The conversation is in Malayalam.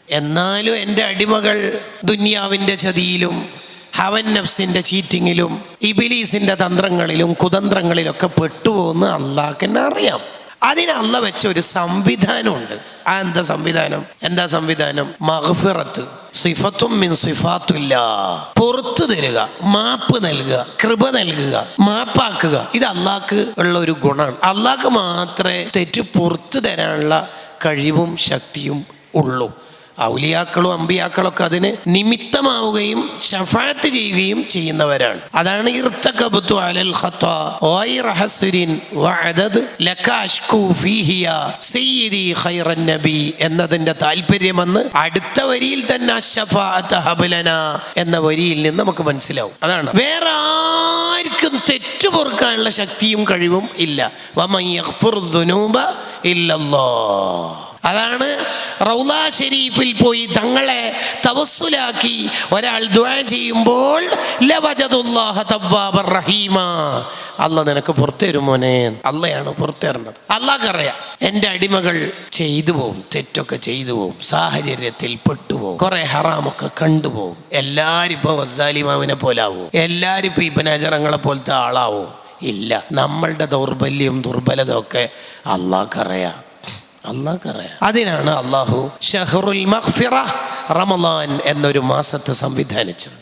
എന്നാലും എൻ്റെ അടിമകൾ ദുനിയാവിൻ്റെ ചതിയിലും ഹവൻ നഫ്സിൻ്റെ ചീറ്റിങ്ങിലും ഇബിലീസിൻ്റെ തന്ത്രങ്ങളിലും കുതന്ത്രങ്ങളിലൊക്കെ പെട്ടുപോകുന്ന അള്ളാഹ്ക്കെന്നെ അറിയാം. അതിന് അള്ളാഹ് വെച്ച ഒരു സംവിധാനമുണ്ട്. എന്താ സംവിധാനം? മഗ്ഫിറത്ത്, സിഫത്തും മിൻ സിഫാത്തില്ലാ, പുറത്തു തരിക, മാപ്പ് നൽകുക, കൃപ നൽകുക, മാപ്പാക്കുക. ഇത് അള്ളാഹ്ക്ക് ഉള്ള ഒരു ഗുണമാണ്. അള്ളാഹ്ക്ക് മാത്രമേ തെറ്റ് പുറത്തു തരാനുള്ള കഴിവും ശക്തിയും ഉള്ളൂ. ഔലിയാക്കളും അമ്പിയാക്കളൊക്കെ അതിന് നിമിത്തമാവുകയും ശഫാഅത്ത് ചെയ്യുകയും ചെയ്യുന്നവരാണ്. അതാണ് ഇർതകബതു അലൽ ഖത്താ ഗൈറ ഹസ്രിൻ വഅദദ് ലക അഷ്കു ഫീഹിയ സയ്യിദി ഖൈറൻ നബി എന്നതിന്റെ താല്പര്യമെന്ന് അടുത്ത വരിയിൽ തന്നെ അശ്ശഫാഅത്ത് ഹബ്ലനാ എന്ന വരിയിൽ നിന്ന് നമുക്ക് മനസ്സിലാവും. അതാണ്, വേറെ ആർക്കും തെറ്റു പൊറുക്കാനുള്ള ശക്തിയും കഴിവും ഇല്ല. വമൻ യഗ്ഫിറു ദുനൂബ ഇല്ലല്ലാഹ്. അതാണ് റൗള ഷരീഫിൽ പോയി തങ്ങളെ തവസ്സുലാക്കി ഒരാൾ ദുആ ചെയ്യുമ്പോൾ ലവജദുല്ലാഹ തവ്വാബർ റഹീമ, അള്ളാഹ് നിനക്ക് പുറത്തേരും മോനെ. അള്ളയാണ് പുറത്തേറേണ്ടത്. അള്ളാഹ്ക്കറിയാം എൻ്റെ അടിമകൾ ചെയ്തു പോവും, തെറ്റൊക്കെ ചെയ്തു പോവും, സാഹചര്യത്തിൽ പെട്ടുപോകും, കുറെ ഹറാമൊക്കെ കണ്ടുപോകും. എല്ലാവരും ഇപ്പോൾ ഗസാലിമാവിനെ പോലെ ആവും, എല്ലാവരും ഇപ്പോൾ ഇബ്നു ഹജറങ്ങളെ പോലത്തെ ആളാവോ? ഇല്ല. നമ്മളുടെ ദൗർബല്യം ദുർബലതൊക്കെ അള്ളാഹ്ക്കറിയാം. അതിനാണ് അള്ളാഹു ഷഹ്റുൽ മഗ്ഫിറ, റമളാൻ എന്നൊരു മാസത്തെ സംവിധാനിച്ചത്.